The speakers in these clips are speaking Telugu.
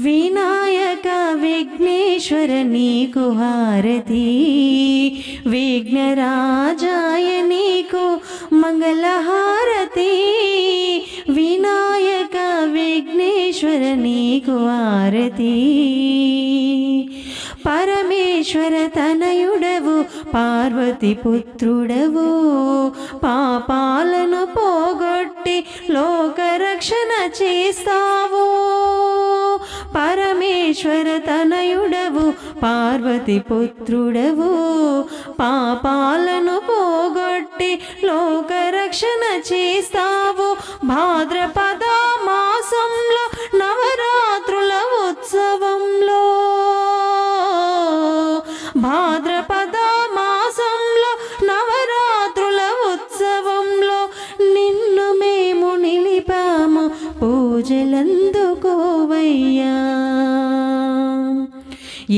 వినాయక విఘ్నేశ్వర నీకు హారతి, విఘ్నరాజాయ నీకు మంగళహారతి, వినాయక విఘ్నేశ్వర నీకు హారతి. పరమేశ్వర తనయుడవు పార్వతి పుత్రుడవు, పాపాలను పోగొట్టి లోకరక్షణ చేస్తావు. పరమేశ్వర తనయుడవు పార్వతి పుత్రుడవు, పాపాలను పోగొట్టి లోకరక్షణ చేస్తావు. భాద్రపద మాసంలో నవరాత్రుల ఉత్సవంలో, భాద్రపద మాసంలో నవరాత్రుల ఉత్సవంలో నిన్ను మేము నిలిపాము, పూజలందుకోవయ్యా.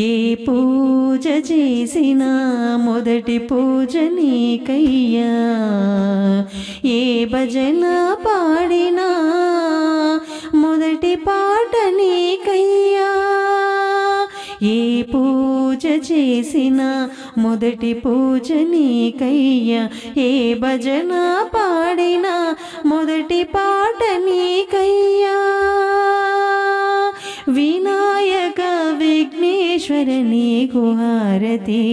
ఏ పూజ చేసినా మొదటి పూజ నీకయ్యా, ఏ భజన పాడినా మొదటి పాట నీకయ్యా. ఏ పూజ చేసినా మొదటి పూజ నీకయ్యా, ఏ భజన పాడినా మొదటి పాట నీకయ్యా. వినాయక విఘ్నేశ్వర నీకు హారతి,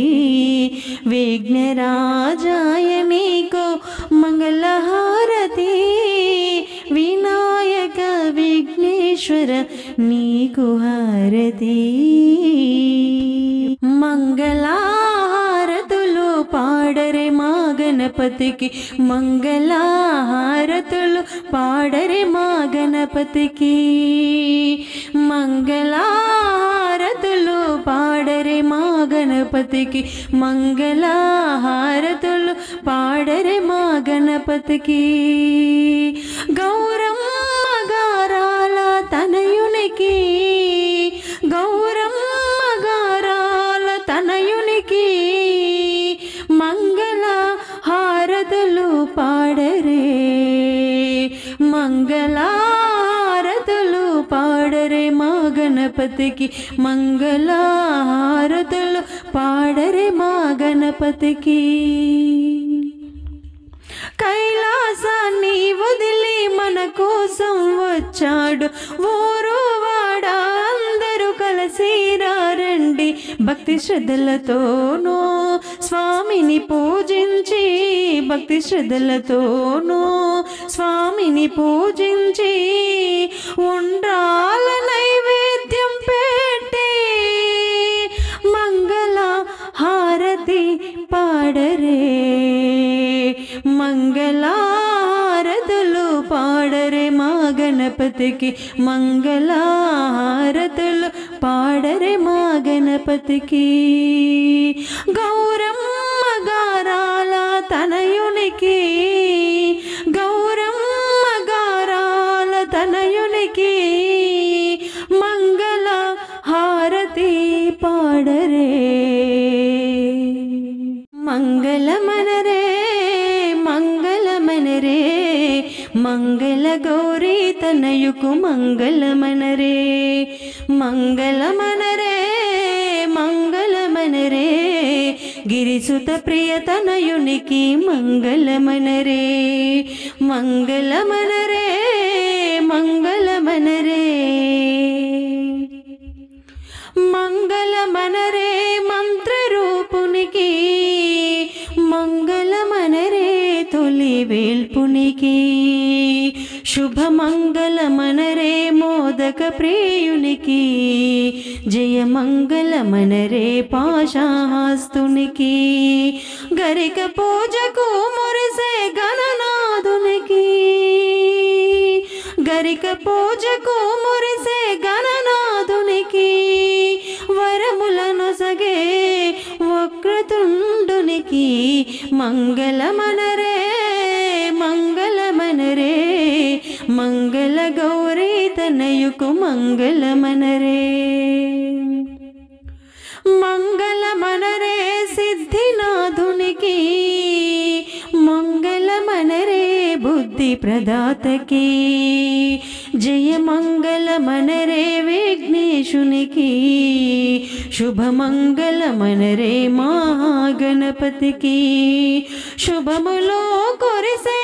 విఘ్నరాజాయ నీకు మంగళహారతి, వినాయక విఘ్నేశ్వర నీకు హారతి. మంగళహారతులు పాడరే మా గణపతికి, మంగళహారతులు పాడరే మా గణపతికి, మంగళహారతులు పాడరే మా గణపతికి, మంగళహారతులు పాడరే మా గణపతికి. గౌరమ్మ గారాల తనయునికి, గౌరమ్మ గారాల తనయునికి మంగళ హారతులు పాడరే, మంగళ హారతులు పాడరే మా గణపతికి, మంగళ హారతులు పాడరే మా గణపతికి. కైలాసాన్ని వదిలి మన కోసం వచ్చాడు, ఊరు వాడ అందరూ కలిసి రండి. భక్తి శ్రద్ధలతోనూ స్వామిని పూజించి, భక్తి శ్రద్ధలతోనూ స్వామిని పూజించి ఉండ్రాల నైవేద్యం పెట్టి మంగళ హారతి పాడరే, మంగళహారతులు పాడరే మా గణపతికి, మంగళహారతులు పాడరే మా గణపతికి. గౌరమ్మ గారాల తనయునికి, గౌరమ్మ గారాల తనయునికి మంగళ హారతి పాడరే. మంగళమనరే మంగళమనరే, మంగళ గౌరీ తనయుకు మంగళమనరే, మంగళమనరే మంగళమనరే, గిరిసుత ప్రియ తనయునికి మంగళమనరే, మంగళమనరే మంగళమనరే, మంగళమనరే మంత్రరూపునికి, మంగళమనరే తొలి వేల్పునికి, శుభమంగళమనరే మోదక ప్రియునికి, జయమంగళమనరే పాశాహస్తునికి, గరిక పూజకు మురిసే గణనాథునికి, గరిక పూజకు మురిసే గణనాథునికి, వరములను సగే వక్రతుండునికి మంగళమనరే, మంగళమనరే, మంగళ గౌరీ తనయుకు మంగళమనరే, మంగళమనరే సిద్ధినాథునికి, మంగళమనరే బుద్ధి ప్రదాతకి, జయ మంగళమనరే విఘ్నేశ్వర వెంకటేశునికి శుభమంగళమనరే మహాగణపతికి శుభములో కురిసే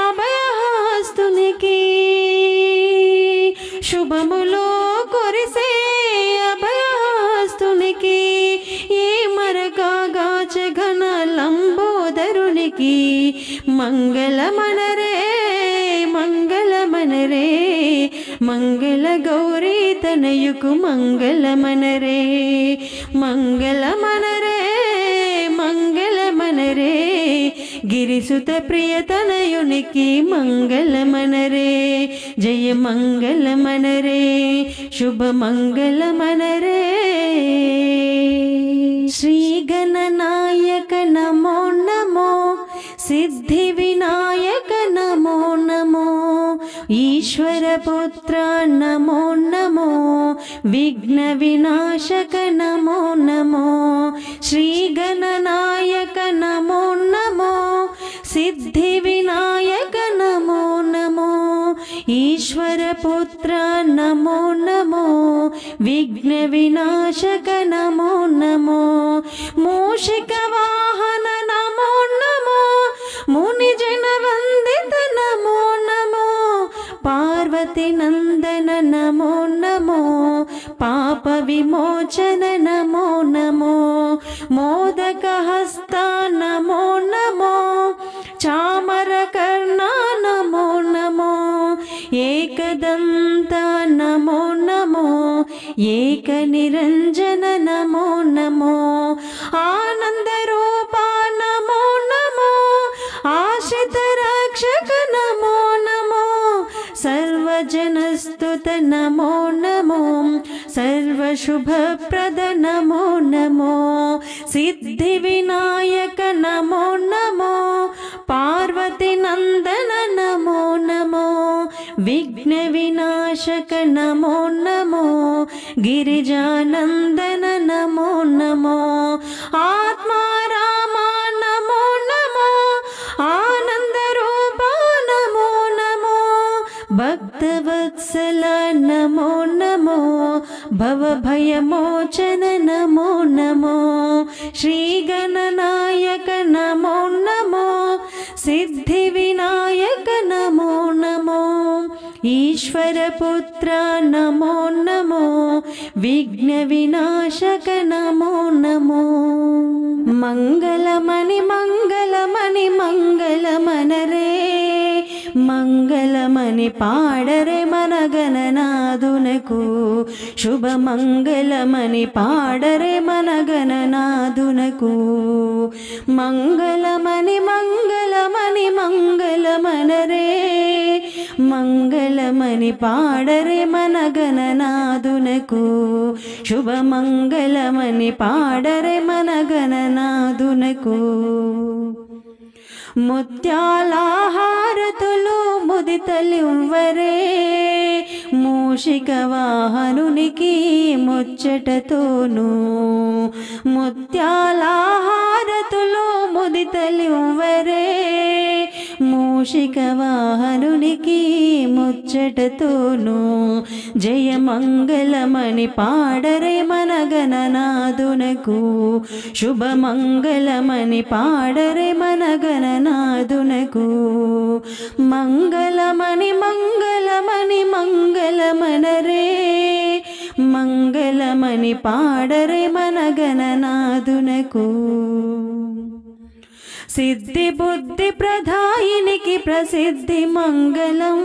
అభయహస్తునికి శుభములో కురిసే అభయహస్తునికి ఏ మరకాగాచ ఘన లంబోదరునికి మంగళమనరే మంగళమనరే మంగళ గౌరీ తనయుకు మంగళమనరే మంగళమనరే మంగళమనరే గిరిసుత ప్రియ తనయునికి మంగళమనరే జయ మంగళమనరే శుభ మంగళమనరే శ్రీ గణనాయక నమో నమో సిద్ధి వినాయక నమో నమో ఈశ్వర పుత్ర నమో నమో విఘ్న వినాశక నమో నమో శ్రీ గణనాయక నమో నమో సిద్ధి వినాయక నమో నమో ఈశ్వర పుత్ర నమో నమో విఘ్న వినాశక నమో నమో మూషిక వాహన నమో నమో ముని జన వందిత నమో నమో పార్వతి నందన నమో నమో పాప విమోచన నమో నమో మోదక హస్త నమో నమో చామర కర్ణ నమో నమో ఏకదంత నమో నమో ఏక నిరంజన నమో నమో ఆనంద రూప నమో నమో ఆశ్రిత రక్షక నమో నమో సర్వజనస్తుత నమో నమో సర్వశుభప్రద నమో నమో సిద్ధి వినాయక నమో నమో పార్వతి నందన నమో నమో విఘ్న వినాశక నమో నమో గిరిజానందన నమో నమో ఆత్మారామ నమో నమో ఆనంద రూప నమో నమో భక్తవత్సల నమో నమో భవభయమోచన నమో నమో శ్రీ గణనాయక నమో నమో సిద్ధి వినాయక నమో నమో ఈశ్వర పుత్ర నమో నమో విఘ్న వినాశక నమో నమో మంగళమణి మంగళమణి మంగళమనరే మంగళమణి పాడరే మన గణనాథునకు శుభ మంగళమణి పాడరే మన గణనాథునకు మంగళమణి మంగళమణి మంగళమనరే మంగళమణి పాడరే మన గణనాథునకు శుభ మంగళమణి పాడరే మన గణనాథునకు ముత్యాలహారతులు ముదితలివ్వరే మూషిక వాహనునికి ముచ్చటతోను ముత్యాలహారతులు ముదితలివ్వరే మూషిక వాహనునికి ముచ్చటతోను జయ మంగళమణి పాడరే మన గణనాథునకు శుభ మంగళమణి పాడరే మన గణనాథునకు మంగళమణి మంగళమణి మంగళమనరే మంగళమణి పాడరే మన గణనాథునకు సిద్ధి బుద్ధి ప్రధాయినికి ప్రసిద్ధి మంగళం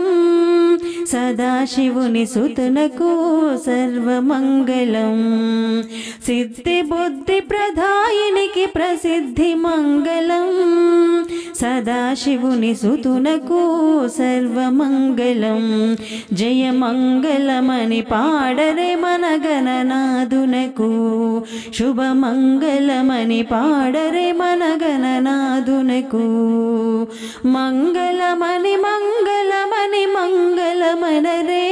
సదాశివుని సుతునకు సర్వమంగళం సిద్ధి బుద్ధి ప్రధాయినికి ప్రసిద్ధి మంగళం సదాశివుని సుతునకు సర్వమంగళం జయ మంగళమని పాడరే మన గణనాథునకు శుభ మంగళమని పాడరే మన గణనాథునకు మంగళమని మంగళమని మంగళమనరే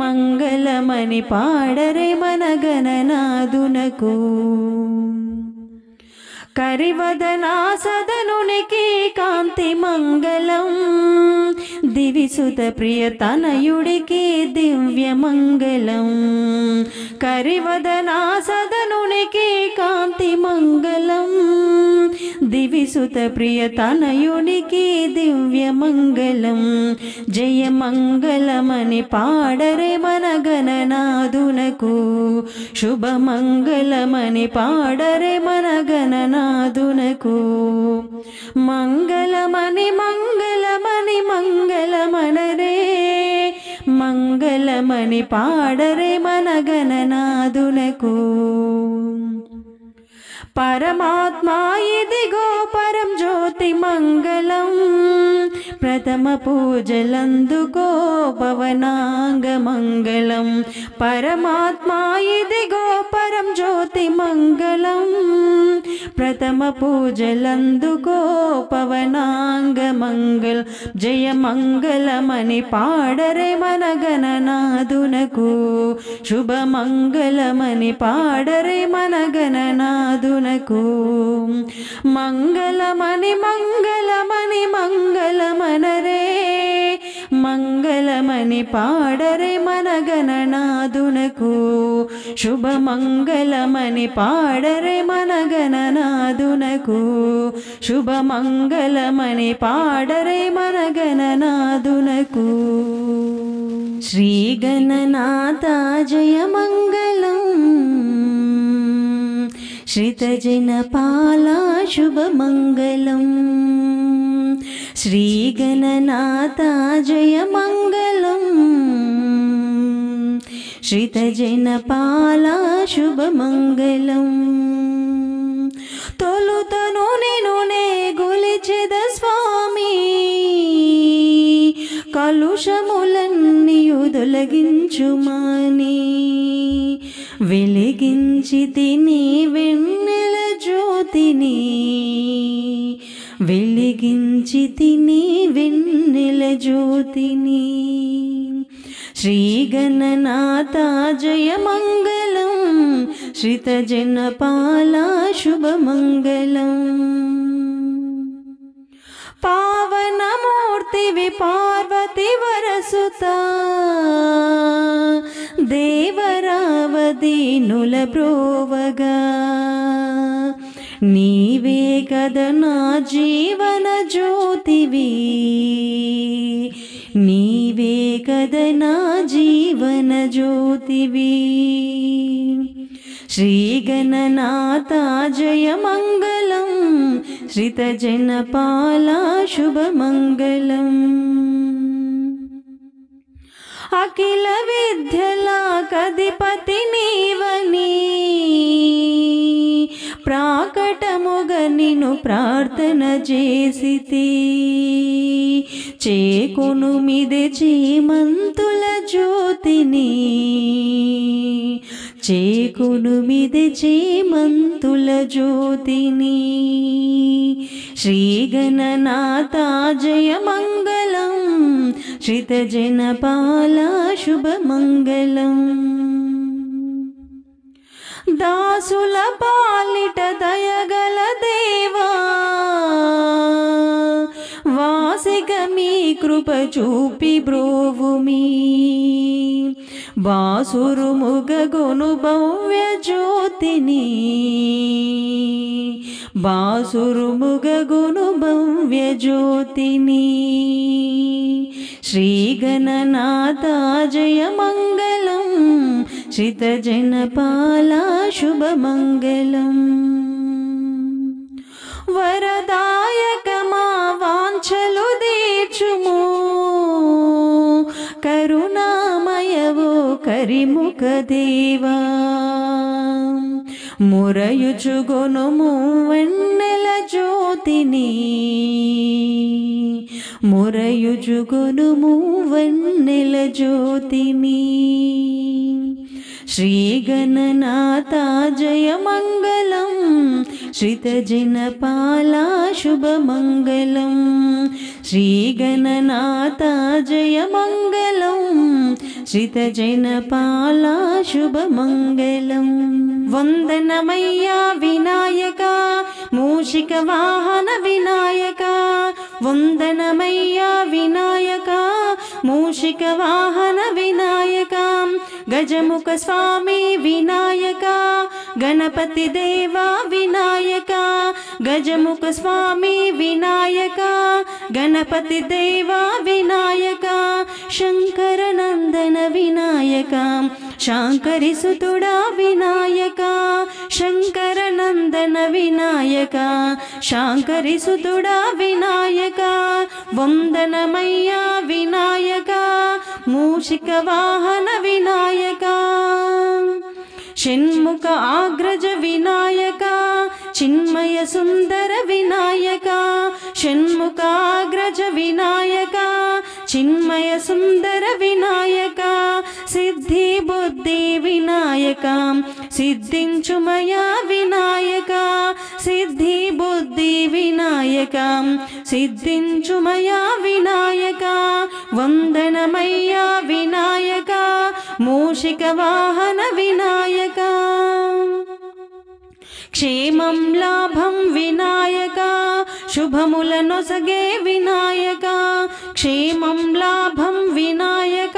మంగళమని పాడరే మన గణనాథునకు కరివదనా సదనునికి కాంతి మంగళం దివిసుత ప్రియ తనయుడికి దివ్య మంగళం కరివదనా సదనునికి కాంతి మంగళం దివిసుత ప్రియ తనయునికి దివ్య మంగళం జయ మంగళమని పాడరే మన గణనాదునకు శుభ మంగళమని పాడరే మన గణనాదునకు మంగళమని మంగళమని మంగళమనరే మంగళమని పాడరే మన గణనాదునకు పరమాత్మా ఇదిగో పరం జ్యోతి మంగళం ప్రథమ పూజలందుకో పవనాంగ మంగళం పరమాత్మా ఇదిగో పరం జ్యోతి మంగళం ప్రథమ పూజలందుకో పవనాంగ మంగళం జయ మంగళమని పాడరే మన గణనాదునకు శుభ మంగళమని పాడరే మన గణనాదునకు మంగళమని మంగళమని మంగళమనరే మంగళమని పాడరే మన గణనాదునకు శుభ మంగళమని పాడరే మన గణనాదునకు శుభ మంగళమని పాడరే మన గణనాదునకు శ్రీ గణనాథ జయ మంగళం శ్రితజనపాలా శుభమంగళం శ్రీ గణనాథ జయ మంగళం శ్రితజనపాలా శుభమంగళం తొలుతను నేను నే గొలిచెద స్వామి కలుషములన్నీయు తొలగించుమాని వెలిగించి తిని వెన్నెల జ్యోతిని వెలిగించి తిని వెన్నెల జ్యోతిని శ్రీ గణనాథ జయ మంగళం శ్రితజనపాలా శుభమంగళం పావనమూర్తివి పార్వతి వరసుత దేవరావదీనుల బ్రోవగా నీవే కదా నా జీవన జ్యోతివి నీవే కదా నా జీవన జ్యోతివి శ్రీ గణనాథ జయ మంగళం శ్రితజనపాలా శుభమంగళం అఖిల విద్యలా కధిపతి నీవని ప్రాకటముగ నిన్ను ప్రార్థన చేసితి చేకొను మిదే చేమంతుల జ్యోతిని చేకొను మిదే చేమంతుల జ్యోతిని శ్రీ గణనాథ జయ మంగళం శ్రితజనపాలా శుభమంగళం దాసుల పాలిట దయగల దేవా వాసిక మీ కృప చూపి బ్రోవుమి బాసురుముగగొను భవ్య జ్యోతిని బాసురుముగగొను భవ్య జ్యోతిని శ్రీ గణనాథ జయ మంగళం శ్రితజనపాలా శుభమంగళం వరదాయక మా వాంఛలు తీర్చుము కరుణామయవో కరిముఖ దేవా మురయుచుగొనుము వెన్నెల జ్యోతిని మురయుచుగొనుము వెన్నెల జ్యోతిని శ్రీ గణనాథ జయ మంగళం శ్రితజనపాలా శుభమంగళం శ్రీ గణనాథ జయ మంగళం శ్రితజనపాలా శుభమంగళం వందనమయ్యా వినాయక మూషిక వాహన వినాయక వందనమయ్యా వినాయక మూషిక వాహన వినాయక గజముఖ స్వామి వినాయక గణపతి దేవా వినాయక గజముఖ స్వామి వినాయక గణపతి దేవా వినాయక శంకర నందన వినాయక శాంకరి సుతుడా వినాయక శంకర నందన వినాయక శాంకరి సుతుడా వినాయక వందనమయ్యా వినాయక మూషిక వాహన వినాయక షణ్ముఖ ఆగ్రజ వినాయక చిన్మయ సుందర వినాయక షణ్ముఖ ఆగ్రజ వినాయక చిన్మయ సుందర వినాయక సిద్ధి బుద్ధి వినాయక సిద్ధించుమయా వినాయక సిద్ధి బుద్ధి వినాయక సిద్ధించుమయా వినాయక వందనమయ్యా వినాయక మూషిక వాహన వినాయక క్షేమం లాభం వినాయక శుభములనొసగే వినాయక క్షేమం లాభం వినాయక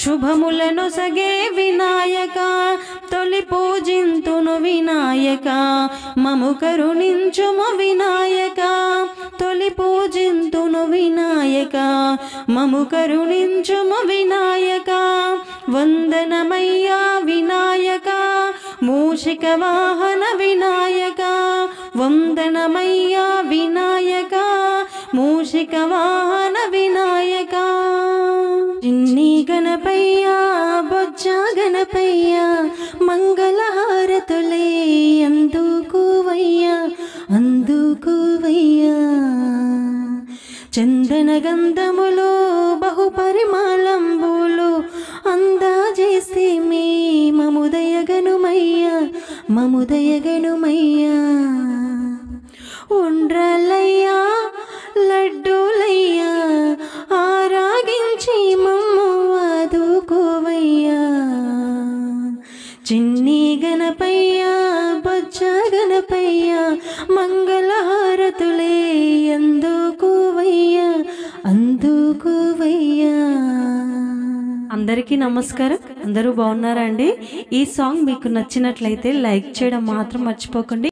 శుభములనొసగే వినాయక తొలి పూజింతును వినాయక మము కరుణించుము వినాయక తొలి పూజింతును వినాయక మము కరుణించుము వినాయక వందనమయ్యా వినాయక మూషిక వాహన వినాయక వందనమయ్యా వినాయక మూషిక వాహన వినాయక చిన్ని గణపయ్య బొజ్జ గణపయ్య మంగళహారతులే అందుకువయ్యా అందుకువయ్యా చందన గంధములో బహుపరిమాళంబులు అందాజేస్తే మీ మముదయగనుమయ్యా మముదయగనుమయ్యా ఉండ్రలయ్యా లడ్డూలయ్యా ఆరాగించి మమ్ము ఆదుకోవయ్యా చిన్ని గణపయ్య బొజ్జ గణపయ్య మంగళహారతులే అందుకోవయ్యా అందుకోవయ్యా. అందరికీ నమస్కారం. అందరూ బాగున్నారా అండి? ఈ సాంగ్ మీకు నచ్చినట్లయితే లైక్ చేయడం మాత్రం మర్చిపోకండి.